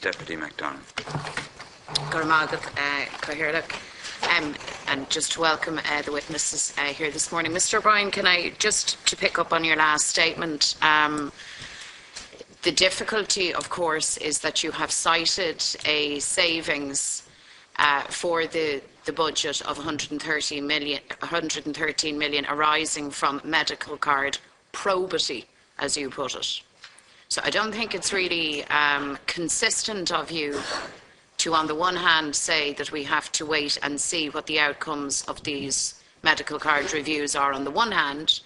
Deputy McDonald. And just to welcome the witnesses here this morning. Mr. O'Brien, can I just to pick up on your last statement, the difficulty, of course, is that you have cited a savings for the budget of 113 million arising from medical card probity, as you put it. So I don't think it's really consistent of you to, on the one hand, say that we have to wait and see what the outcomes of these medical card reviews are on the one hand,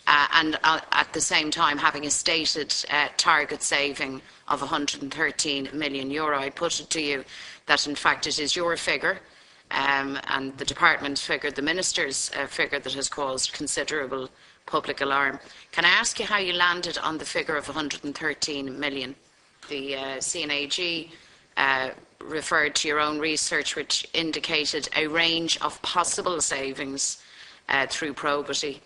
and at the same time having a stated target saving of 113 million euro. I put it to you that in fact it is your figure and the department's figure, the minister's figure, that has caused considerable public alarm. Can I ask you how you landed on the figure of 113 million? The CNAG referred to your own research, which indicated a range of possible savings through probity.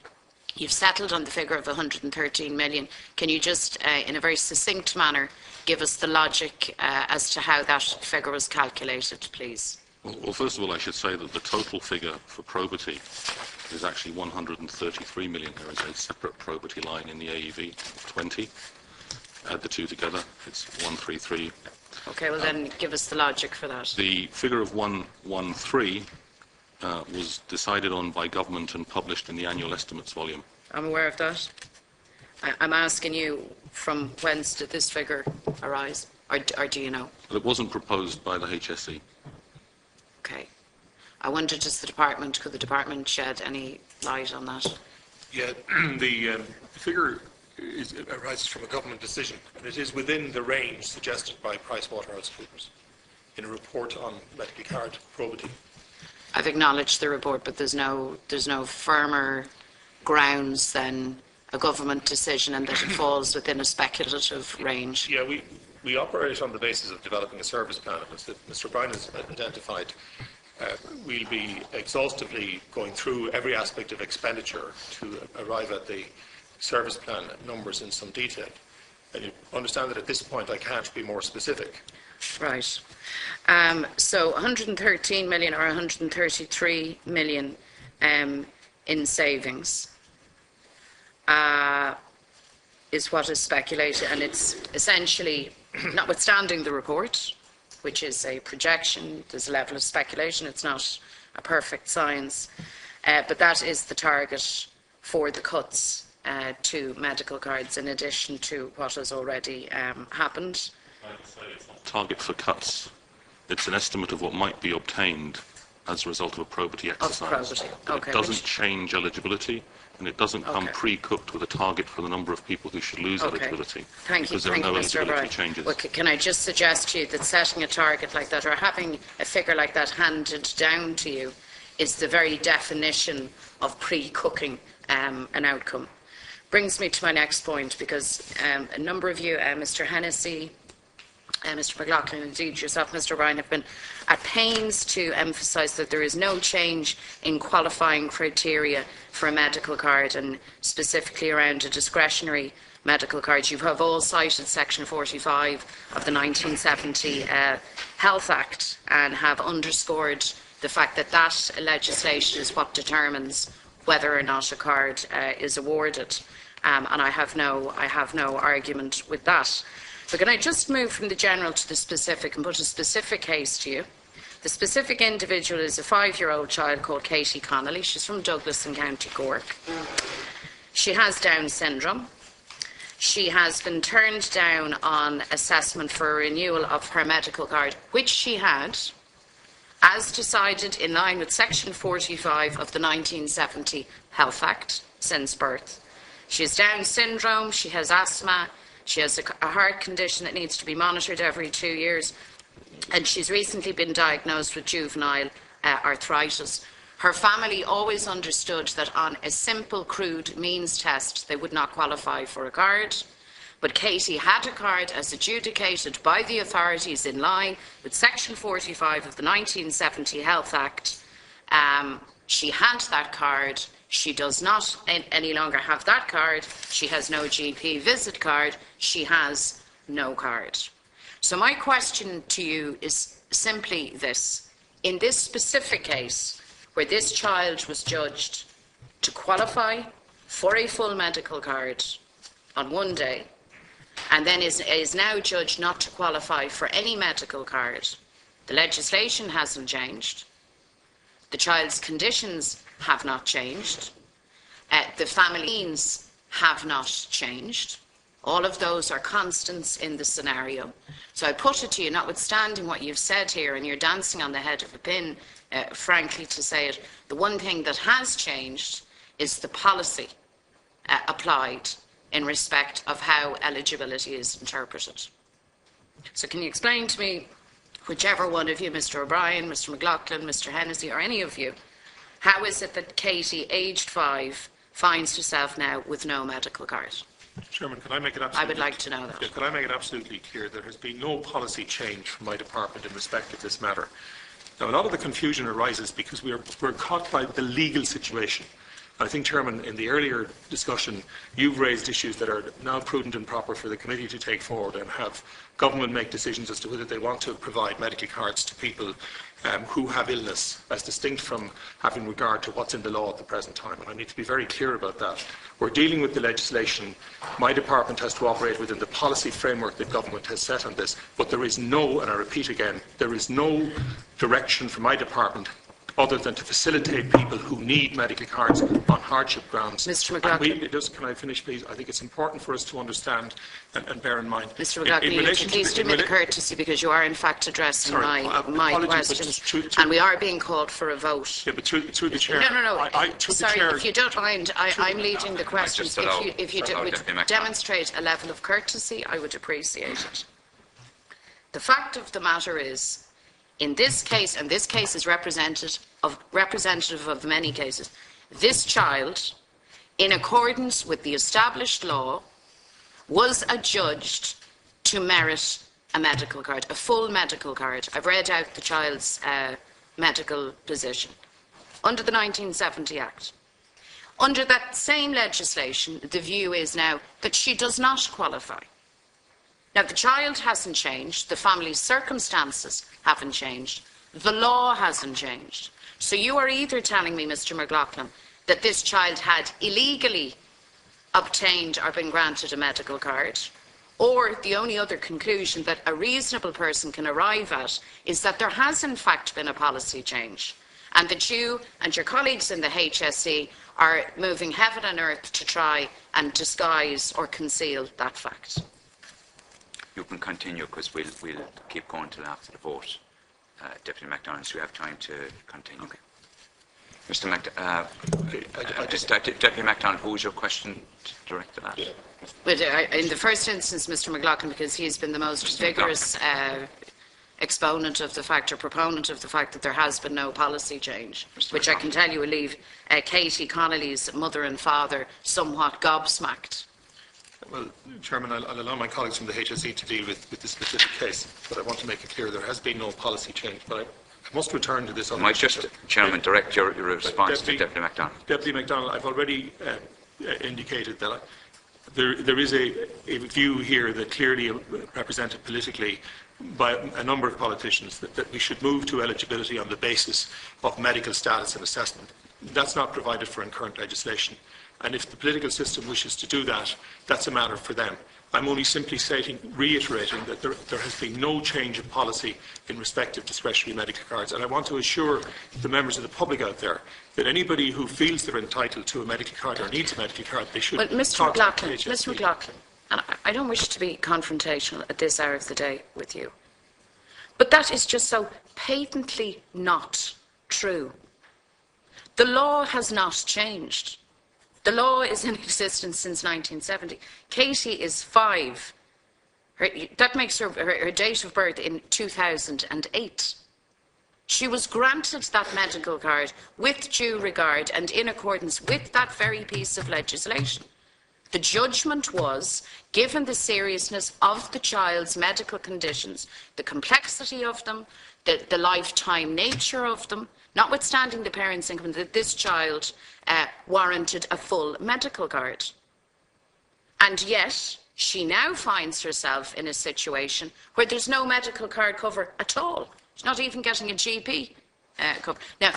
You've settled on the figure of 113 million. Can you just, in a very succinct manner, give us the logic as to how that figure was calculated, please? Well, first of all, I should say that the total figure for probity is actually 133 million. There is a separate probity line in the AEV of 20. Add the two together, it's 133. Okay, well then give us the logic for that. The figure of 113 was decided on by government and published in the annual estimates volume. I'm aware of that. I'm asking you, from whence did this figure arise, or do you know? Well, it wasn't proposed by the HSE. Okay. I wondered, could the department shed any light on that? Yeah, the figure arises from a government decision, and it is within the range suggested by PricewaterhouseCoopers in a report on medical card probity. I've acknowledged the report, but there's no firmer grounds than a government decision, and that it falls within a speculative range. Yeah, we operate on the basis of developing a service plan, as Mr. O'Brien has identified. We'll be exhaustively going through every aspect of expenditure to arrive at the service plan numbers in some detail. And you understand that at this point I can't be more specific. Right. So 113 million or 133 million in savings is what is speculated, and it's essentially, notwithstanding the report, which is a projection, there's a level of speculation, it's not a perfect science, but that is the target for the cuts to medical cards, in addition to what has already happened. Target for cuts. It's an estimate of what might be obtained as a result of a probity exercise. Of probity. Okay. It doesn't change eligibility, and it doesn't come pre-cooked with a target for the number of people who should lose eligibility. Thank you. Because there are no eligibility changes. Well, can I just suggest to you that setting a target like that, or having a figure like that handed down to you, is the very definition of pre-cooking an outcome. Brings me to my next point, because a number of you, Mr. Hennessy, Mr. McLaughlin, indeed yourself, Mr. O'Brien, have been at pains to emphasise that there is no change in qualifying criteria for a medical card, and specifically around a discretionary medical card. You have all cited Section 45 of the 1970 Health Act, and have underscored the fact that that legislation is what determines whether or not a card is awarded. And I have no argument with that. But can I just move from the general to the specific and put a specific case to you? The specific individual is a 5-year-old child called Katie Connolly. She's from Douglas in County Cork. She has Down syndrome. She has been turned down on assessment for a renewal of her medical card, which she had, as decided in line with Section 45 of the 1970 Health Act, since birth. She has Down syndrome, she has asthma, she has a heart condition that needs to be monitored every 2 years, and she's recently been diagnosed with juvenile arthritis. Her family always understood that on a simple, crude means test, they would not qualify for a card. But Katie had a card as adjudicated by the authorities in line with Section 45 of the 1970 Health Act. She had that card. She does not any longer have that card. She has no GP visit card. She has no card. So my question to you is simply this. In this specific case, where this child was judged to qualify for a full medical card on one day, and then is now judged not to qualify for any medical card, the legislation hasn't changed, the child's conditions have not changed, the family needs have not changed. All of those are constants in the scenario. So I put it to you, notwithstanding what you've said here, and you're dancing on the head of a pin, frankly, to say it, the one thing that has changed is the policy applied in respect of how eligibility is interpreted. So can you explain to me, whichever one of you, Mr. O'Brien, Mr. McLaughlin, Mr. Hennessy, or any of you, how is it that Katie, aged 5, finds herself now with no medical card? Chairman, can I make it absolutely... I would like to know that. Yeah, can I make it absolutely clear there has been no policy change from my department in respect of this matter. Now, a lot of the confusion arises because we're caught by the legal situation. I think, Chairman, in the earlier discussion, you've raised issues that are now prudent and proper for the committee to take forward and have government make decisions as to whether they want to provide medical cards to people who have illness, as distinct from having regard to what's in the law at the present time. And I need to be very clear about that. We're dealing with the legislation. My department has to operate within the policy framework that government has set on this. But there is no, and I repeat again, there is no direction from my department other than to facilitate people who need medical cards on hardship grounds. Mr. McLaughlin. Can I finish, please? I think it's important for us to understand and bear in mind. Mr. McLaughlin, please do me the courtesy, because you are in fact addressing my questions, and we are being called for a vote. Yeah, but through the chair. No. Sorry, if you don't mind, I'm leading the questions. If you would demonstrate a level of courtesy, I would appreciate it. The fact of the matter is, in this case, and this case is representative of many cases, this child, in accordance with the established law, was adjudged to merit a medical card, a full medical card. I've read out the child's medical position under the 1970 Act. Under that same legislation, the view is now that she does not qualify. Now, the child hasn't changed, the family's circumstances haven't changed, the law hasn't changed. So you are either telling me, Mr. McLaughlin, that this child had illegally obtained or been granted a medical card, or the only other conclusion that a reasonable person can arrive at is that there has in fact been a policy change, and that you and your colleagues in the HSE are moving heaven and earth to try and disguise or conceal that fact. You can continue, because we'll keep going till after the vote. Deputy McDonald, so you have time to continue. Okay. Mr. Deputy McDonald, who was your question directed at? But in the first instance, Mr. McLaughlin, because he's been the most vigorous exponent of the fact, or proponent of the fact, that there has been no policy change, which I can tell you will leave Katie Connolly's mother and father somewhat gobsmacked. Well, Chairman, I'll allow my colleagues from the HSE to deal with this specific case, but I want to make it clear there has been no policy change. But I must return to this other Might just, Chairman, direct your response to Deputy McDonald. Deputy McDonald, I've already indicated that there is a view here that clearly represented politically by a number of politicians that we should move to eligibility on the basis of medical status and assessment. That's not provided for in current legislation. And if the political system wishes to do that, that's a matter for them. I'm only simply reiterating that there has been no change of policy in respect of discretionary medical cards. And I want to assure the members of the public out there that anybody who feels they're entitled to a medical card or needs a medical card, they should talk to the HSE. Mr. McLaughlin, and I don't wish to be confrontational at this hour of the day with you, but that is just so patently not true. The law has not changed. The law is in existence since 1970. Katie is 5. That makes her date of birth in 2008. She was granted that medical card with due regard and in accordance with that very piece of legislation. The judgment was, given the seriousness of the child's medical conditions, the complexity of them, the lifetime nature of them, notwithstanding the parents' income, that this child warranted a full medical card. And yet, She now finds herself in a situation where there's no medical card cover at all. She's not even getting a GP cover. Now,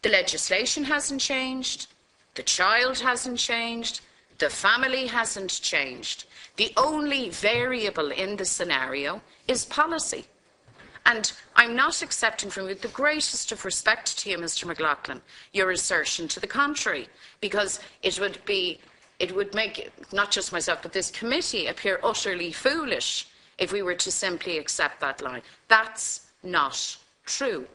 the legislation hasn't changed, the child hasn't changed, the family hasn't changed. The only variable in the scenario is policy. And I'm not accepting from you, with the greatest of respect to you, Mr. McLaughlin, your assertion to the contrary, because it would make not just myself but this committee appear utterly foolish if we were to simply accept that line. That's not true.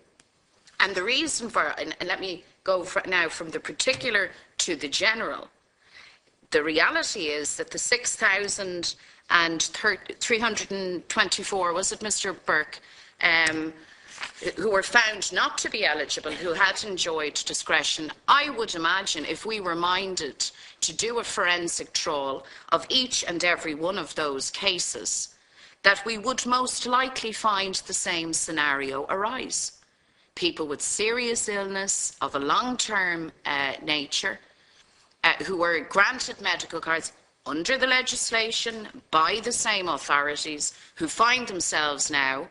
And the reason for it, and let me go now from the particular to the general, the reality is that the 6,324, was it Mr. Burke, who were found not to be eligible, who had enjoyed discretion, I would imagine if we were minded to do a forensic trawl of each and every one of those cases, that we would most likely find the same scenario arise. People with serious illness of a long-term nature who were granted medical cards under the legislation by the same authorities, who find themselves now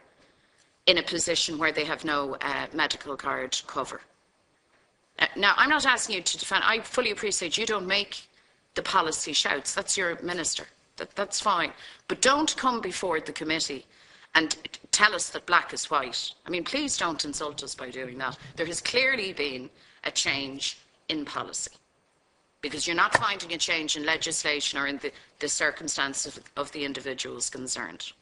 in a position where they have no medical card cover. Now, I'm not asking you to defend. I fully appreciate you don't make the policy shouts. That's your minister. That's fine. But don't come before the committee and tell us that black is white. I mean, please don't insult us by doing that. There has clearly been a change in policy, because you're not finding a change in legislation or in the circumstances of the individuals concerned.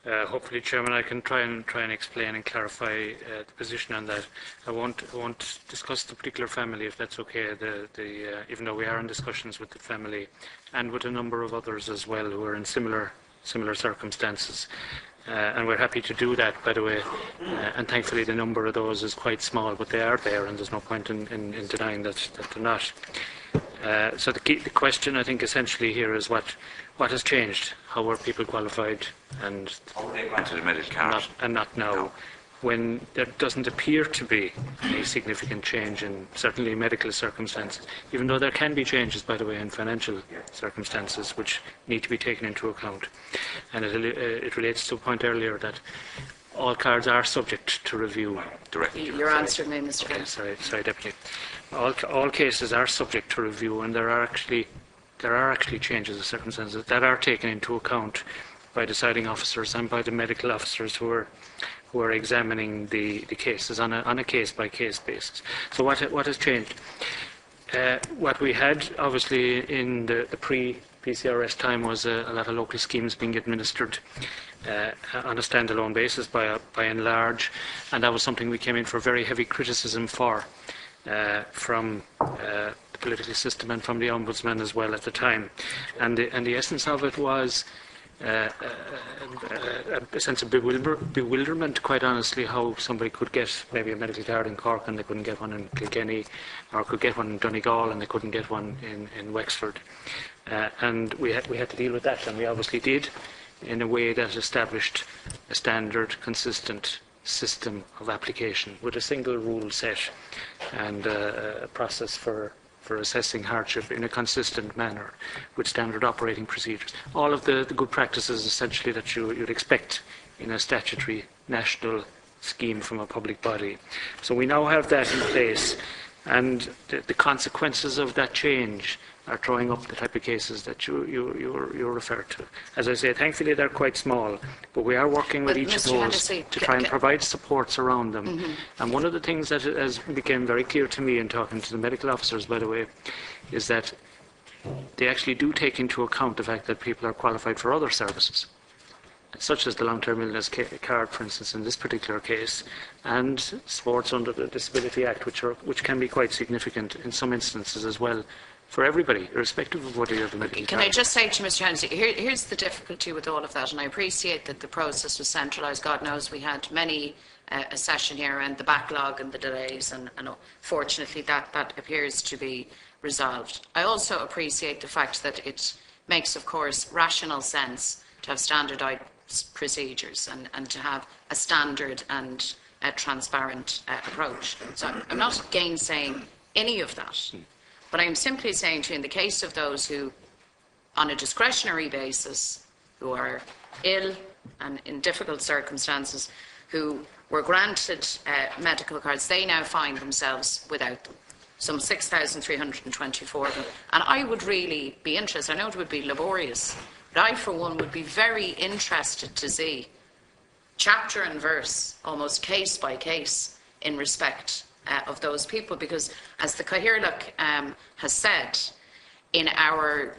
Hopefully, Chairman, I can try and explain and clarify the position on that. I won't discuss the particular family, if that's okay. Even though we are in discussions with the family and with a number of others as well who are in similar circumstances, and we're happy to do that, by the way. And thankfully, the number of those is quite small, but they are there, and there's no point in denying that they're not. So the question, I think, essentially here is what has changed? How were people qualified and granted a medical card and not now? No. When there doesn't appear to be a significant change in certainly medical circumstances, even though there can be changes, by the way, in financial circumstances which need to be taken into account. And it relates to a point earlier that all cards are subject to review. Directly. Your answer, Mr. Okay, sorry, Deputy. All cases are subject to review, and there are actually changes of circumstances that are taken into account by deciding officers and by the medical officers who are examining the cases on a case-by-case basis. So what has changed? What we had, obviously, in the pre-PCRS time was a lot of local schemes being administered on a standalone basis by and large, and that was something we came in for very heavy criticism for from the political system and from the Ombudsman as well at the time. And the essence of it was a sense of bewilderment, quite honestly, how somebody could get maybe a medical card in Cork and they couldn't get one in Kilkenny, or could get one in Donegal and they couldn't get one in Wexford. And we had to deal with that, and we obviously did, in a way that established a standard, consistent system of application with a single rule set and a process for assessing hardship in a consistent manner with standard operating procedures. All of the good practices, essentially, that you'd expect in a statutory national scheme from a public body. So we now have that in place, and the consequences of that change are throwing up the type of cases that you refer to. As I say, thankfully they're quite small, but we are working with each of those to try and provide supports around them. Mm-hmm. And one of the things that has become very clear to me in talking to the medical officers, by the way, is that they actually do take into account the fact that people are qualified for other services, such as the long-term illness card, for instance, in this particular case, and sports under the Disability Act, which can be quite significant in some instances as well, for everybody, irrespective of whether you have a medical card. Can I just say to Mr. Hennessy, here's the difficulty with all of that, and I appreciate that the process was centralised. God knows we had many a session here and the backlog and the delays, and fortunately that appears to be resolved. I also appreciate the fact that it makes, of course, rational sense to have standardised procedures and to have a standard and a transparent approach. So I'm not gainsaying any of that. But I am simply saying to you, in the case of those who on a discretionary basis, who are ill and in difficult circumstances, who were granted medical cards, they now find themselves without them. Some 6,324 of them. And I would really be interested, I know it would be laborious, but I for one would be very interested to see chapter and verse, almost case by case, in respect of those people, because as the Cathaoirleach has said, in our,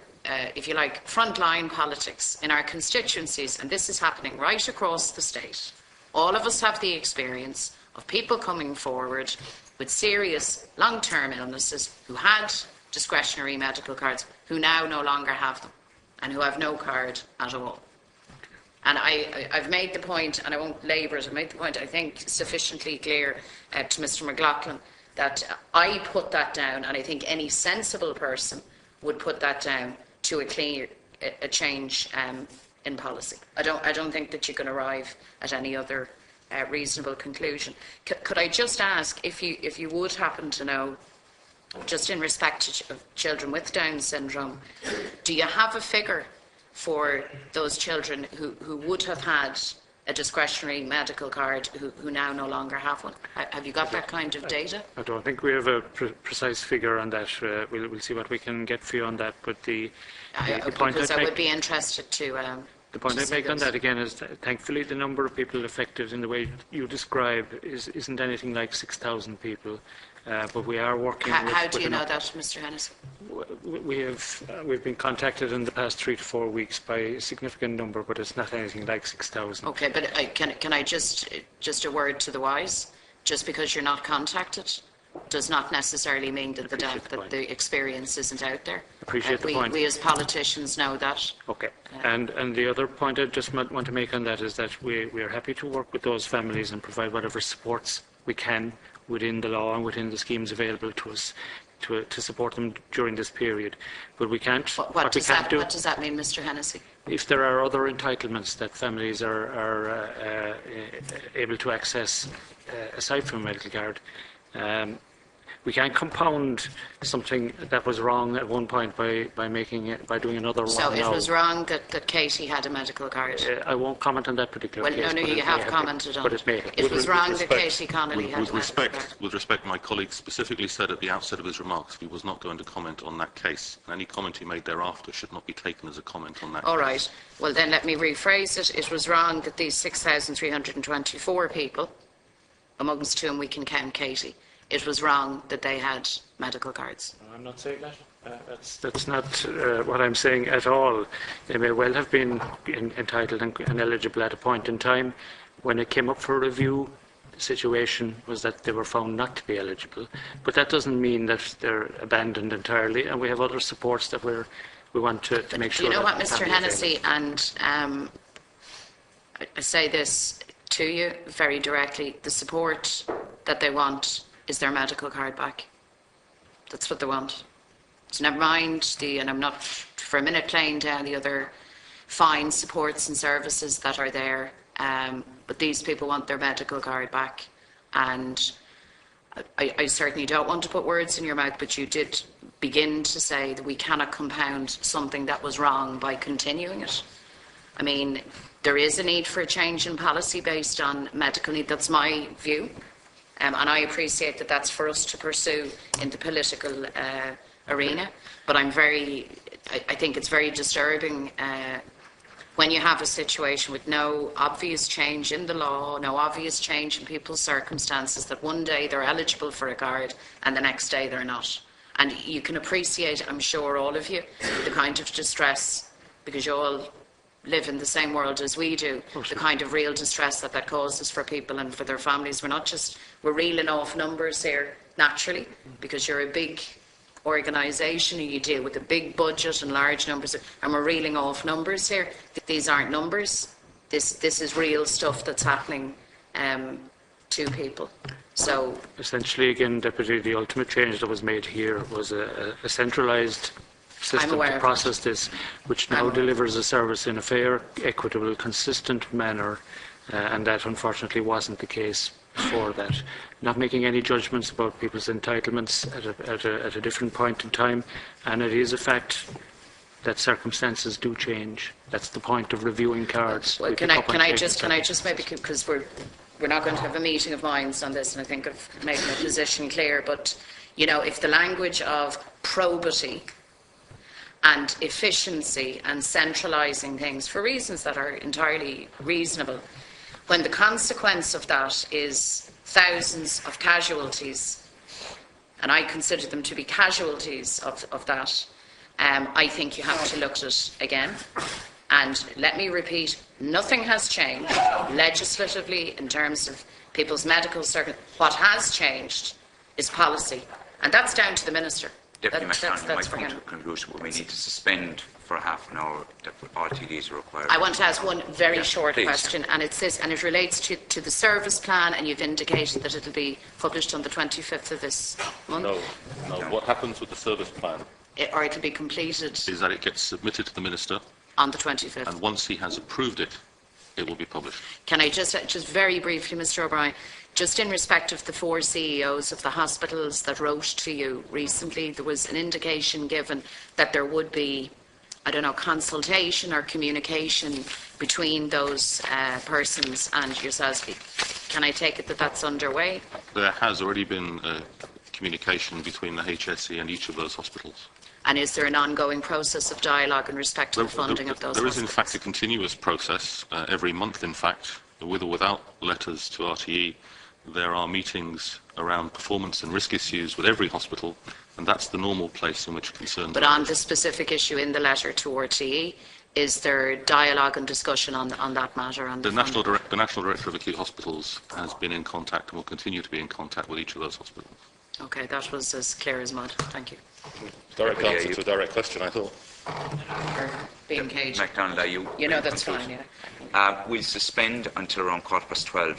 if you like, frontline politics, in our constituencies, and this is happening right across the state, all of us have the experience of people coming forward with serious long-term illnesses who had discretionary medical cards, who now no longer have them, and who have no card at all. And I've made the point, and I won't labour it, I've made the point, I think, sufficiently clear to Mr McLaughlin, that I put that down, and I think any sensible person would put that down to a change in policy. I don't think that you can arrive at any other reasonable conclusion. Could I just ask, if you would happen to know, just in respect of children with Down syndrome, do you have a figure for those children who would have had a discretionary medical card who now no longer have one? Have you got that kind of data? I don't think we have a precise figure on that. We'll see what we can get for you on that. But the point because I would be interested to. The point I make on that again is that thankfully the number of people affected in the way you describe isn't anything like 6,000 people. But we are working. How do you know that, Mr. Hennessy? We've been contacted in the past 3 to 4 weeks by a significant number, but it's not anything like 6,000. Okay, but can I just a word to the wise? Just because you're not contacted does not necessarily mean that the experience isn't out there. Appreciate the point. We as politicians know that. Okay. And the other point I just want to make on that is that we are happy to work with those families and provide whatever supports we can within the law and within the schemes available to us to support them during this period. But we can't. What does that mean, Mr. Hennessy? If there are other entitlements that families are able to access aside from a medical card, we can't compound something that was wrong at one point by doing another one. So it was wrong that Katie had a medical card. I won't comment on that particular case. Well, no, you have commented on it. But it may. It was wrong that Katie Connolly had a medical card. With respect, my colleague specifically said at the outset of his remarks he was not going to comment on that case. And any comment he made thereafter should not be taken as a comment on that All case. right. Well, then let me rephrase it. It was wrong that these 6,324 people, amongst whom we can count Katie, it was wrong that they had medical cards. I'm not saying that. That's not what I'm saying at all. They may well have been entitled and eligible at a point in time. When it came up for review, the situation was that they were found not to be eligible. But that doesn't mean that they're abandoned entirely, and we have other supports that we want to make sure. You know what, Mr. Hennessy, and I say this to you very directly, the support that they want is their medical card back. That's what they want. So never mind and I'm not for a minute playing down the other fine supports and services that are there, but these people want their medical card back. And I certainly don't want to put words in your mouth, but you did begin to say that we cannot compound something that was wrong by continuing it. I mean, there is a need for a change in policy based on medical need. That's my view. And I appreciate that that's for us to pursue in the political arena. But I think it's very disturbing when you have a situation with no obvious change in the law, no obvious change in people's circumstances, that one day they're eligible for a card and the next day they're not. And you can appreciate, I'm sure all of you, the kind of distress, because you all live in the same world as we do, the kind of real distress that causes for people and for their families. We're reeling off numbers here, naturally, because you're a big organisation and you deal with a big budget and large numbers, and we're reeling off numbers here. These aren't numbers. This is real stuff that's happening to people. So essentially, again, Deputy, the ultimate change that was made here was a centralised system to process this, which now delivers a service in a fair, equitable, consistent manner, and that unfortunately wasn't the case before that. Not making any judgments about people's entitlements at a different point in time, and it is a fact that circumstances do change. That's the point of reviewing cards. Well, We can pick I up on just maybe, because we're not going to have a meeting of minds on this, and I think I've made my position clear, but, you know, if the language of probity and efficiency and centralising things for reasons that are entirely reasonable, when the consequence of that is thousands of casualties, and I consider them to be casualties of that, I think you have to look at it again. And let me repeat, nothing has changed legislatively in terms of people's medical circuit. What has changed is policy, and that's down to the Minister. Deputy McDonald, that's might for come him. to a conclusion, but we need to suspend for half an hour. All TDs are required. I want to ask one very short please. question, and it's this, and it relates to the service plan, and you've indicated that it'll be published on the 25th of this month. No. What happens with the service plan Or it'll be completed is that it gets submitted to the Minister, on the 25th. and once he has approved it, it will be published. Can I just very briefly, Mr. O'Brien, just in respect of the 4 CEOs of the hospitals that wrote to you recently, there was an indication given that there would be, I don't know, consultation or communication between those persons and yourselves. Can I take it that that's underway? There has already been communication between the HSE and each of those hospitals. And is there an ongoing process of dialogue in respect to the funding of those There is, in hospitals? fact, a continuous process, every month, in fact, with or without letters to RTE. There are meetings around performance and risk issues with every hospital, and that's the normal place in which concerns But on the specific issue in the letter to RTE, is there dialogue and discussion on that matter? On the National Director of Acute Hospitals has been in contact and will continue to be in contact with each of those hospitals. Okay, that was as clear as mud. Thank you. Direct answer to a direct question, I thought. For being caged. McDonald, are you? You know that's fine, yeah. We'll suspend until around 12:15.